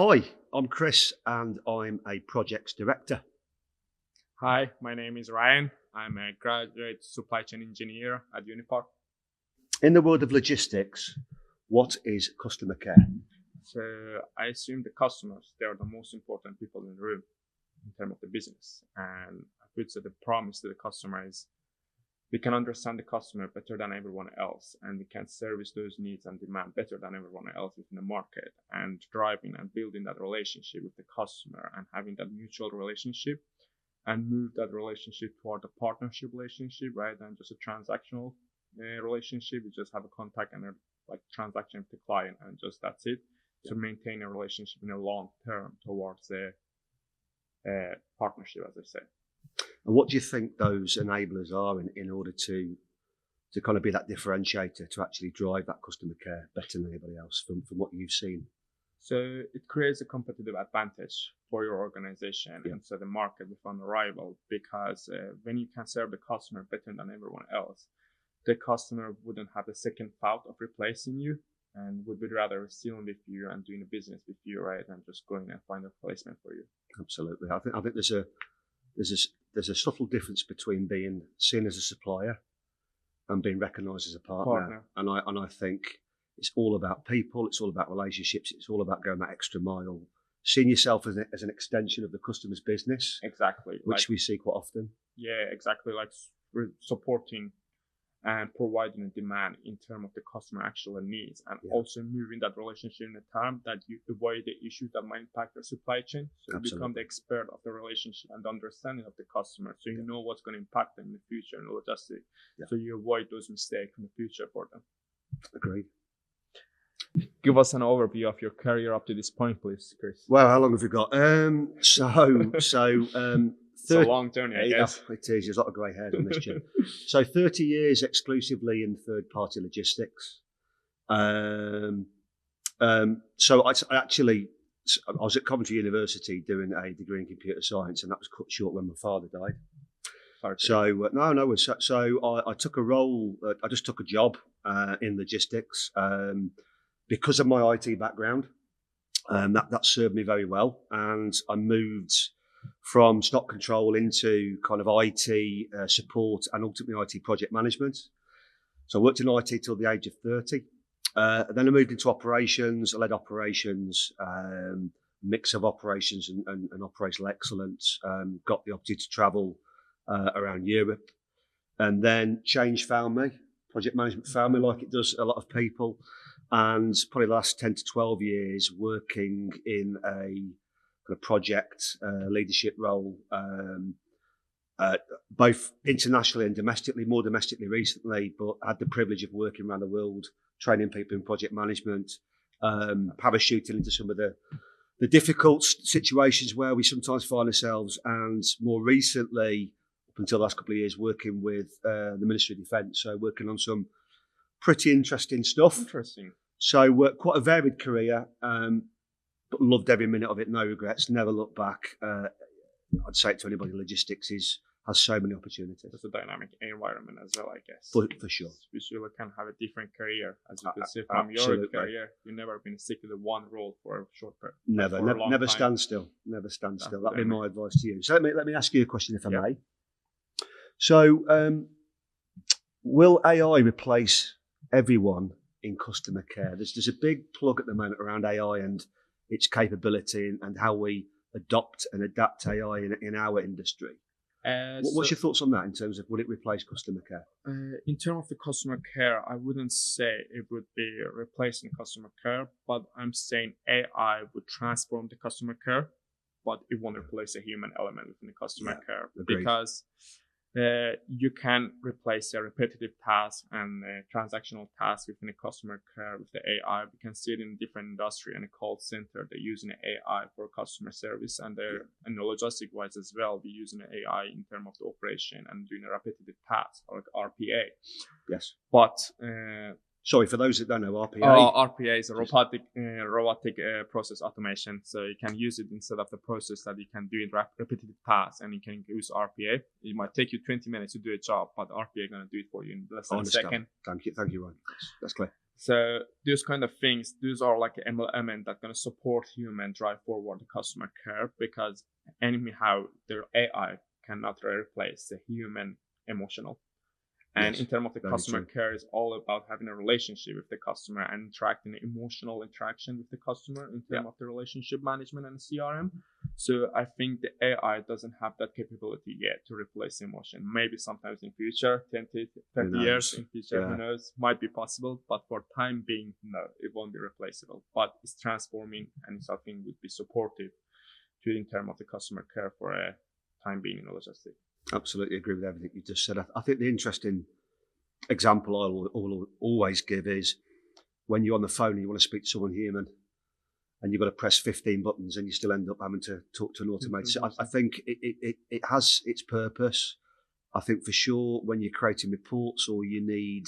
Hi, I'm Chris and I'm a projects director. Hi, my name is Ryan. I'm a graduate supply chain engineer at Unipar. In the world of logistics, what is customer care? So I assume the customers, they are the most important people in the room in terms of the business. And I would say the promise to the customer is we can understand the customer better than everyone else, and we can service those needs and demand better than everyone else within the market, and driving and building that relationship with the customer and having that mutual relationship and move that relationship toward a partnership relationship rather than just a transactional relationship. We just have a contact and a like transaction with the client, and just that's it. To maintain a relationship in a long term towards a partnership, as I say. And what do you think those enablers are in order to kind of be that differentiator to actually drive that customer care better than anybody else from what you've seen? So it creates a competitive advantage for your organization and so the market with an arrival, because when you can serve the customer better than everyone else, the customer wouldn't have a second thought of replacing you and would be rather still with you and doing a business with you, right, than just going and find a replacement for you. Absolutely. I think there's a subtle difference between being seen as a supplier and being recognised as a partner. And I think it's all about people. It's all about relationships. It's all about going that extra mile, seeing yourself as an extension of the customer's business. Exactly. Which we see quite often. Yeah, exactly. Like supporting and providing a demand in terms of the customer actual needs, and also moving that relationship in a time that you avoid the issues that might impact your supply chain. So you become the expert of the relationship and the understanding of the customer. So you know what's going to impact them in the future and logistics. So you avoid those mistakes in the future for them. Agreed. Give us an overview of your career up to this point, please, Chris. Well, how long have we got? It's a long journey, I guess. It is. There's a lot of grey hairs on this chip. So 30 years exclusively in third-party logistics. So I was at Coventry University doing a degree in computer science, and that was cut short when my father died. I took a role. I just took a job in logistics because of my IT background. That served me very well, and I moved from stock control into kind of IT support and ultimately IT project management. So I worked in IT till the age of 30. Then I moved into operations. I led operations, mix of operations and operational excellence. Got the opportunity to travel around Europe, and then change found me. Project management found me, like it does a lot of people. And probably the last 10 to 12 years working in a project leadership role, both internationally and domestically, more domestically recently, but had the privilege of working around the world, training people in project management, parachuting into some of the difficult situations where we sometimes find ourselves, and more recently, up until the last couple of years, working with the Ministry of Defence, so working on some pretty interesting stuff. So quite a varied career, but loved every minute of it, no regrets, never looked back. I'd say it to anybody, logistics has so many opportunities. It's a dynamic environment as well, I guess. For sure. Which you can have a different career, as you can see from your career. You've never been stuck to one role for a short period. Never stand still. Never stand still. That'd be my advice to you. So let me ask you a question, if I may. So, will AI replace everyone in customer care? There's a big plug at the moment around AI and its capability and how we adopt and adapt AI in our industry. What's your thoughts on that in terms of would it replace customer care? In terms of the customer care, I wouldn't say it would be replacing customer care, but I'm saying AI would transform the customer care, but it won't replace a human element within the customer care. Agreed. Because you can replace a repetitive task and a transactional task within a customer care with the AI. We can see it in different industry and a call center. They're using AI for customer service, and they're and logistic wise as well. We're using AI in terms of the operation and doing a repetitive task like RPA. Yes. But sorry, for those that don't know, RPA. RPA is a robotic process automation. So you can use it instead of the process that you can do it repetitive tasks, and you can use RPA. It might take you 20 minutes to do a job, but RPA is going to do it for you in less than a second. Thank you, Ryan. That's clear. So those kind of things, those are like an element that gonna support human drive forward the customer care, because anyhow their AI cannot replace the human emotional. And Yes, in terms of the very customer true. care, is all about having a relationship with the customer and interacting, an emotional interaction with the customer in Yeah. terms of the relationship management and CRM. So I think the AI doesn't have that capability yet to replace emotion. Maybe sometimes in future, 20, 30 years in future, who Yeah, knows, might be possible. But for time being, no, it won't be replaceable. But it's transforming, and it's, I think, would be supportive to in terms of the customer care for a time being in logistics. absolutely agree with everything you just said. I think the interesting example I'll always give is when you're on the phone and you want to speak to someone human, and you've got to press 15 buttons and you still end up having to talk to an automated. So I think it has its purpose. I think for sure when you're creating reports or you need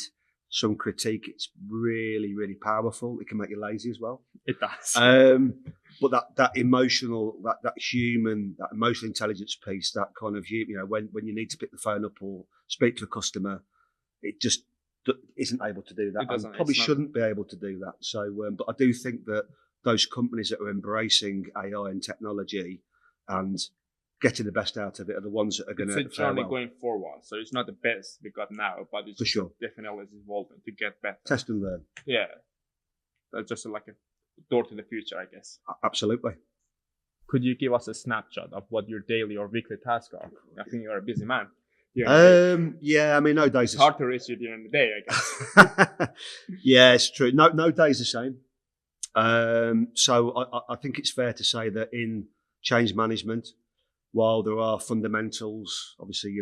some critique, it's really, really powerful. It can make you lazy as well. It does. But that emotional, that human, that emotional intelligence piece, that kind of, when you need to pick the phone up or speak to a customer, it just isn't able to do that, and probably shouldn't be able to do that. So, but I do think that those companies that are embracing AI and technology and getting the best out of it are the ones that are going to. It's a journey going forward, so it's not the best we got now, but it's for sure definitely evolving to get better. Test and learn. Yeah, that's just like a door to the future, I guess. Absolutely. Could you give us a snapshot of what your daily or weekly tasks are? I think you're a busy man. Yeah, I mean, no days. It's hard to reach you during the day, I guess. Yeah, it's true. No days the same. So I think it's fair to say that in change management, while there are fundamentals, obviously,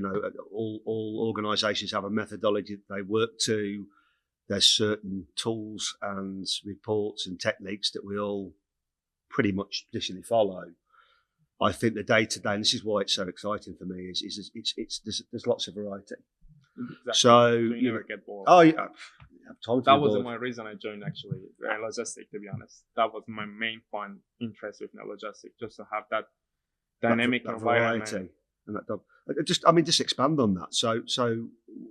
all organisations have a methodology that they work to. There's certain tools and reports and techniques that we all pretty much traditionally follow. I think the day to day, and this is why it's so exciting for me, is there's lots of variety. Exactly. So you never get bored. Oh, yeah. That wasn't my reason I joined, actually, logistics, to be honest. That was my main fun interest with logistics, just to have that dynamic that environment. Variety. And just expand on that. So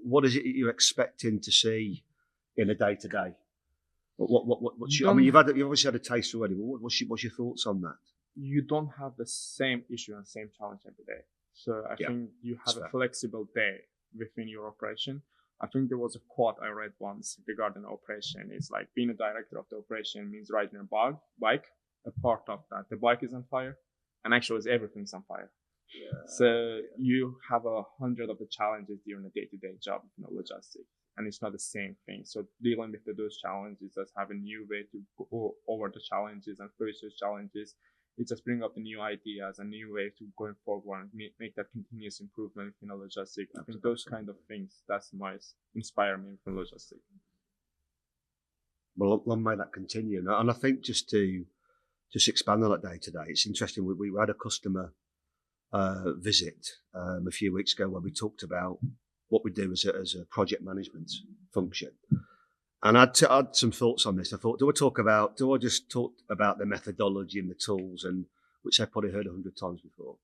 what is it you're expecting to see in a day to day? You've obviously had a taste already. But what's your thoughts on that? You don't have the same issue and same challenge every day. So I think you have a flexible day within your operation. I think there was a quote I read once regarding operation. It's like being a director of the operation means riding a bike. A part of that, the bike is on fire, and actually everything's on fire. Yeah. So you have 100 of the challenges during a day-to-day job in logistics, and it's not the same thing. So dealing with those challenges, just have a new way to go over the challenges and face those challenges. It just bring up the new ideas, a new way to going forward and make that continuous improvement in logistics. I think those kind of things, that's my inspire me from logistics. Well, long may that continue. And I think just to expand on that day to day, it's interesting. We had a customer visit a few weeks ago where we talked about what we do as a project management function. And I had some thoughts on this. I thought, do I just talk about the methodology and the tools, and which I've probably heard 100 times before,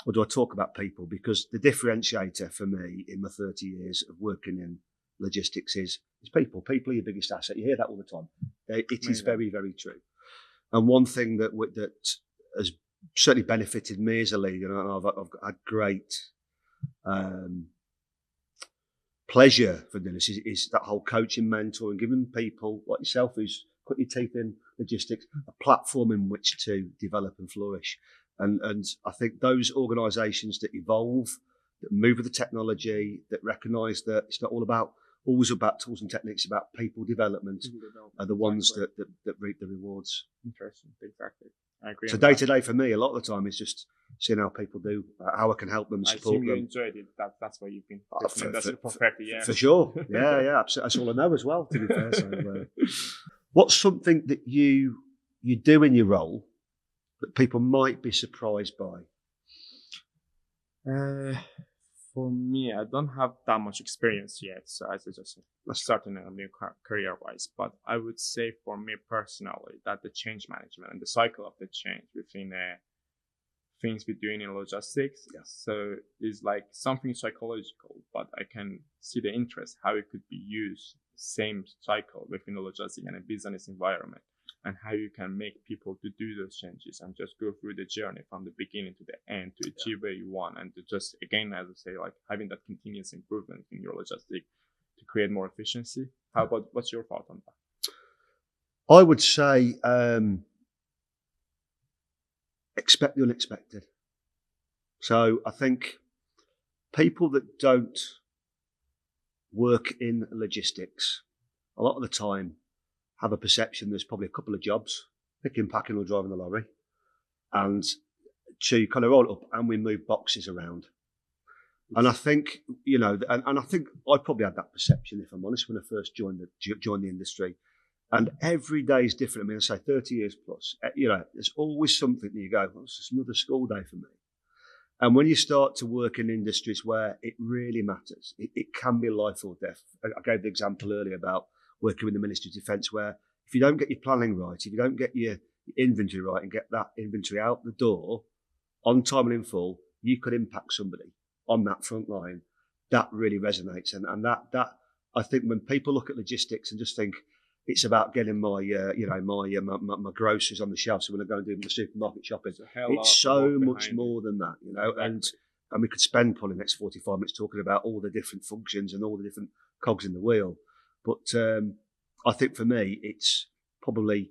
or do I talk about people? Because the differentiator for me in my 30 years of working in logistics is people. People are your biggest asset. You hear that all the time. It is very, very true. And one thing that has certainly benefited me as a leader, and I've had great pleasure for this, is that whole coaching, mentoring, giving people like yourself who's put your teeth in logistics a platform in which to develop and flourish. And I think those organisations that evolve, that move with the technology, that recognise that it's not always about tools and techniques, about people development, are the ones that reap the rewards. Interesting, exactly. I agree. So day to day for me, a lot of the time is just seeing how people do, how I can help them, support them. I assume you enjoyed it. That's why you've been for sure. Yeah, absolutely. That's all I know as well, to be fair. So, what's something that you do in your role that people might be surprised by? For me, I don't have that much experience yet, so I just starting a new career-wise. But I would say for me personally that the change management and the cycle of the change within things we're doing in logistics, so is like something psychological, but I can see the interest, how it could be used same cycle within the logistic and a business environment, and how you can make people to do those changes and just go through the journey from the beginning to the end to achieve where you want, and to just, again, as I say, like having that continuous improvement in your logistic to create more efficiency. How about, what's your thought on that? I would say expect the unexpected. So I think people that don't work in logistics a lot of the time have a perception there's probably a couple of jobs, picking, packing or driving the lorry, and to kind of roll it up and we move boxes around. And I think, and I think I probably had that perception, if I'm honest, when I first joined the industry. And every day is different. I mean, I say 30 years plus, there's always something that you go, well, it's just another school day for me. And when you start to work in industries where it really matters, it can be life or death. I gave the example earlier about working with the Ministry of Defence, where if you don't get your planning right, if you don't get your inventory right and get that inventory out the door on time and in full, you could impact somebody on that front line. That really resonates. And that I think when people look at logistics and just think it's about getting my groceries on the shelves, so when I go and do my supermarket shopping, it's so much more than that, exactly. And we could spend probably the next 45 minutes talking about all the different functions and all the different cogs in the wheel. But I think for me, it's probably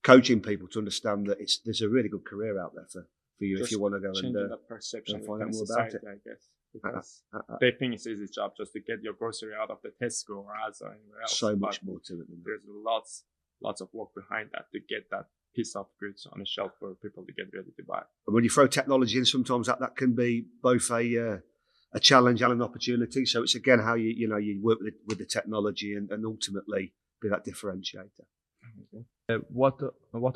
coaching people to understand that there's a really good career out there for you if you want to go and that perception find out more society, about it. I guess. Because they think it's an easy job just to get your grocery out of the Tesco or Asda or anywhere else. So much more to it than that. There's lots of work behind that to get that piece of goods on the shelf for people to get ready to buy. And when you throw technology in, sometimes that can be both a challenge and an opportunity. So it's again how you work with the technology and ultimately be that differentiator. Mm-hmm. What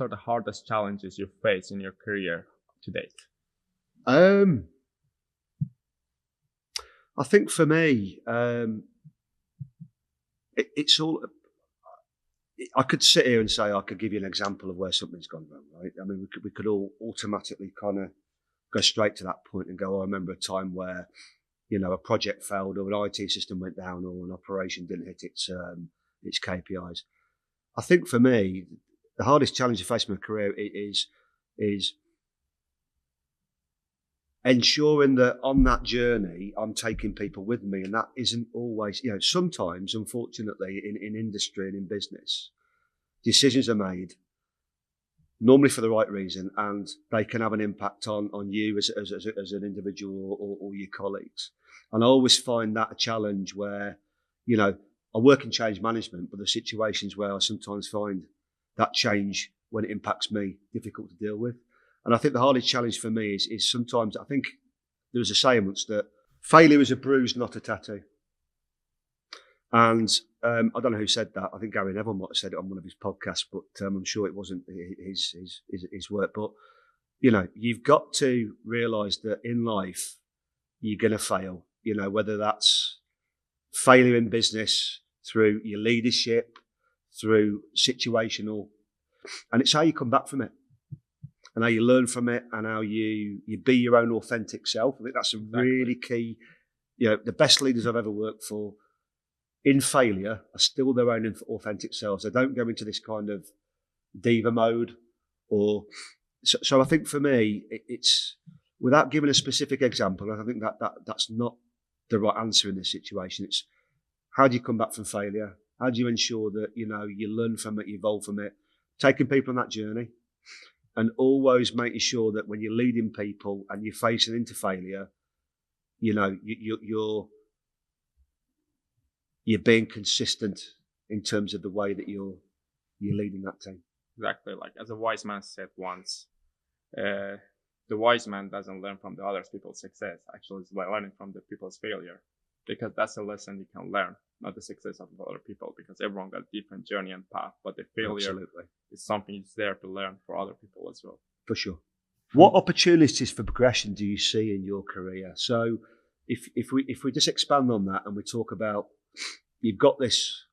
are the hardest challenges you face in your career to date? I think for me, it's all. I could sit here and say I could give you an example of where something's gone wrong, right? I mean, we could all automatically kind of go straight to that point and go, oh, I remember a time where, a project failed or an IT system went down or an operation didn't hit its KPIs. I think for me, the hardest challenge I face in my career is ensuring that on that journey, I'm taking people with me. And that isn't always, sometimes, unfortunately, in industry and in business, decisions are made normally for the right reason, and they can have an impact on you as an individual or your colleagues. And I always find that a challenge where, I work in change management, but there's situations where I sometimes find that change, when it impacts me, difficult to deal with. And I think the hardest challenge for me is sometimes, I think there was a saying once that failure is a bruise, not a tattoo. And I don't know who said that. I think Gary Neville might have said it on one of his podcasts, but I'm sure it wasn't his work. But, you've got to realise that in life, you're going to fail, whether that's failure in business, through your leadership, through situational, and it's how you come back from it. And how you learn from it, and how you be your own authentic self. I think that's a really key. The best leaders I've ever worked for, in failure, are still their own authentic selves. They don't go into this kind of diva mode, or so. I think for me, it's without giving a specific example. I think that's not the right answer in this situation. It's how do you come back from failure? How do you ensure that you learn from it, you evolve from it, taking people on that journey. And always making sure that when you're leading people and you're facing into failure, you're being consistent in terms of the way that you're leading that team. Exactly. Like as a wise man said once, the wise man doesn't learn from the other people's success. Actually, it's by learning from the people's failure, because that's a lesson you can learn, not the success of other people, because everyone got a different journey and path, but the failure is something that's there to learn for other people as well. For sure. What opportunities for progression do you see in your career? So if we just expand on that and we talk about, you've got this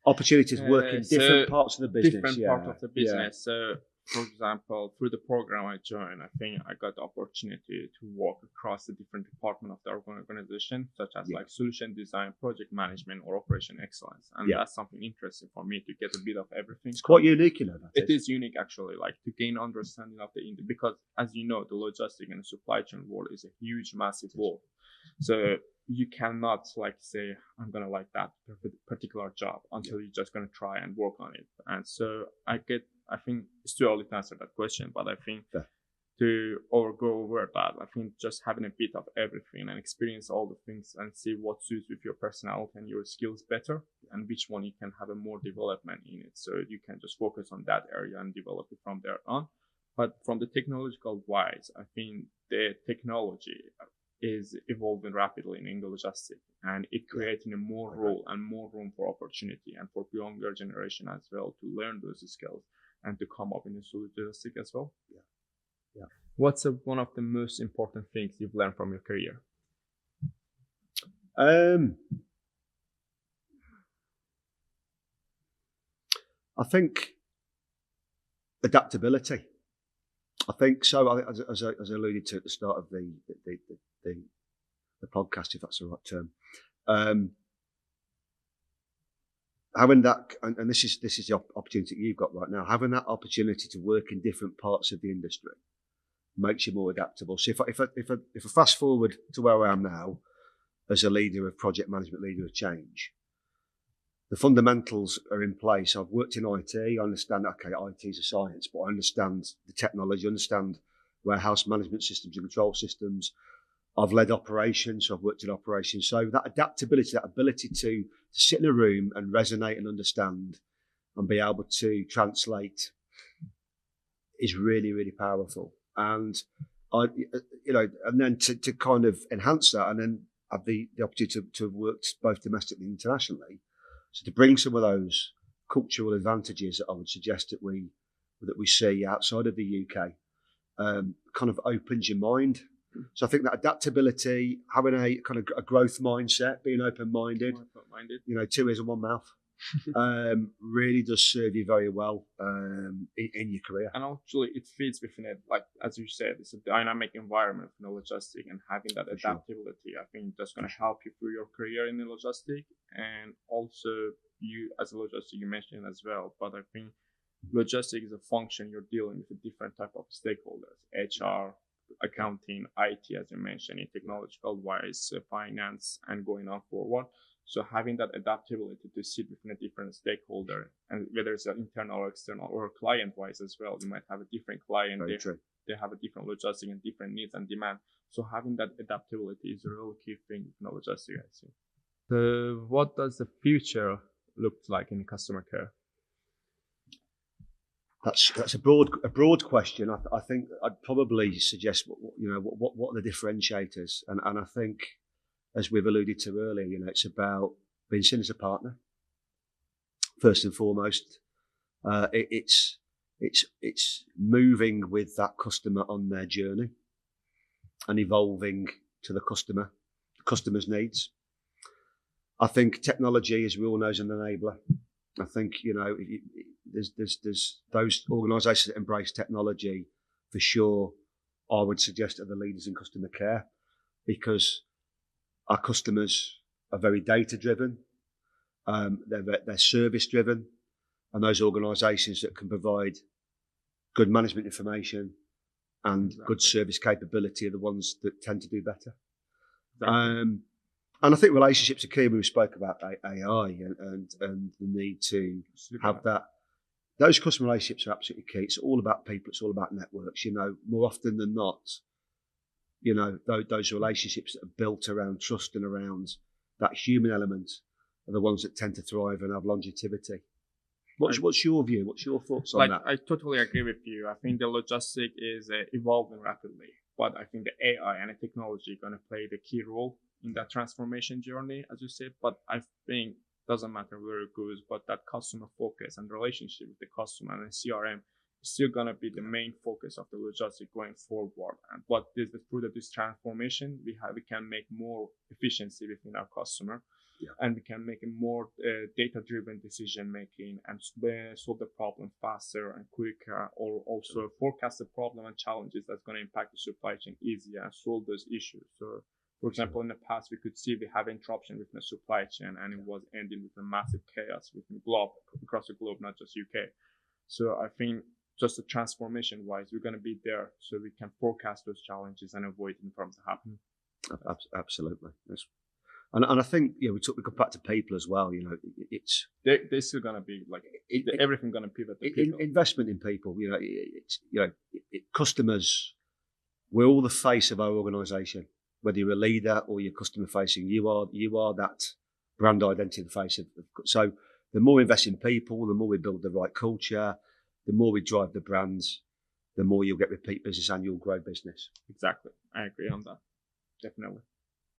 opportunities working different parts of the business. Different part of the business. So for example, through the program I joined, I think I got the opportunity to work across the different departments of the organization, such as like solution design, project management, or operation excellence. And that's something interesting for me to get a bit of everything. It's quite unique, It is unique, actually, like to gain understanding of the industry, because as you know, the logistic and the supply chain world is a huge, massive world. So you cannot like say, I'm going to like that particular job until you're just going to try and work on it. And so I think it's too early to answer that question, but I think to go over that, I think just having a bit of everything and experience all the things and see what suits with your personality and your skills better, and which one you can have a more development in it. So you can just focus on that area and develop it from there on. But from the technological wise, I think the technology is evolving rapidly in logistics, and it creating a more role and more room for opportunity and for younger generation as well to learn those skills and to come up in the logistics as well. Yeah. What's one of the most important things you've learned from your career? I think adaptability. I think so. As I alluded to at the start of the podcast, if that's the right term, having that, and this is the opportunity you've got right now. Having that opportunity to work in different parts of the industry makes you more adaptable. So if I fast forward to where I am now, as a leader of project management, leader of change, the fundamentals are in place. I've worked in IT. I understand, okay, IT is a science, but I understand the technology, I understand warehouse management systems and control systems. I've led operations, so I've worked in operations. So that adaptability, that ability to sit in a room and resonate and understand and be able to translate is really, really powerful. And and then to kind of enhance that, and then have the opportunity to have worked both domestically and internationally. So to bring some of those cultural advantages that I would suggest that we see outside of the UK, kind of opens your mind. So I think that adaptability, having a kind of a growth mindset, being open-minded, two ears and one mouth, really does serve you very well in your career. And actually, it fits within it. Like as you said, it's a dynamic environment for logistics, and having that adaptability, I think that's going to help you through your career in the logistics. And also, you as a logistic, you mentioned as well. But I think logistics is a function you're dealing with a different type of stakeholders: HR, accounting, IT, as you mentioned, in technological wise, finance, and going on forward. So having that adaptability to sit within a different stakeholder, and whether it's internal or external or client-wise as well, you might have a different client. They have a different logistic and different needs and demand. So having that adaptability is a real key thing in logistics, I see. So what does the future look like in customer care? That's a broad question. I think I'd probably suggest what are the differentiators, and I think, as we've alluded to earlier, it's about being seen as a partner first and foremost. It's moving with that customer on their journey and evolving to the customer's needs. I think technology, as we all know, is an enabler. I think there's those organisations that embrace technology, for sure. I would suggest are the leaders in customer care, because our customers are very data driven, they're service driven, and those organisations that can provide good management information and good service capability are the ones that tend to do better. And I think relationships are key. We spoke about AI and the need to have that. Those customer relationships are absolutely key. It's all about people. It's all about networks. More often than not, those relationships that are built around trust and around that human element are the ones that tend to thrive and have longevity. What's your view? What's your thoughts on that? I totally agree with you. I think the logistic is evolving rapidly, but I think the AI and the technology are going to play the key role in that transformation journey, as you said. But I think it doesn't matter where it goes, but that customer focus and relationship with the customer and the CRM is still going to be the main focus of the logistic going forward. And through this transformation, we can make more efficiency within our customer. Yeah. and we can make a more data-driven decision making and solve the problem faster and quicker, or also forecast the problem and challenges that's going to impact the supply chain easier and solve those issues. So, for example, in the past, we could see we have interruption within the supply chain, and it was ending with a massive chaos within across the globe, not just UK. So I think just the transformation wise, we're going to be there so we can forecast those challenges and avoid them from happening. Absolutely. And I think, we go back to people as well. They're still going to be like everything going to pivot to people. Investment in people. Customers. We're all the face of our organisation. Whether you're a leader or you're customer facing, you are that brand identity, the face of. So the more we invest in people, the more we build the right culture, the more we drive the brands, the more you'll get repeat business and you'll grow business. Exactly. I agree on that. Definitely.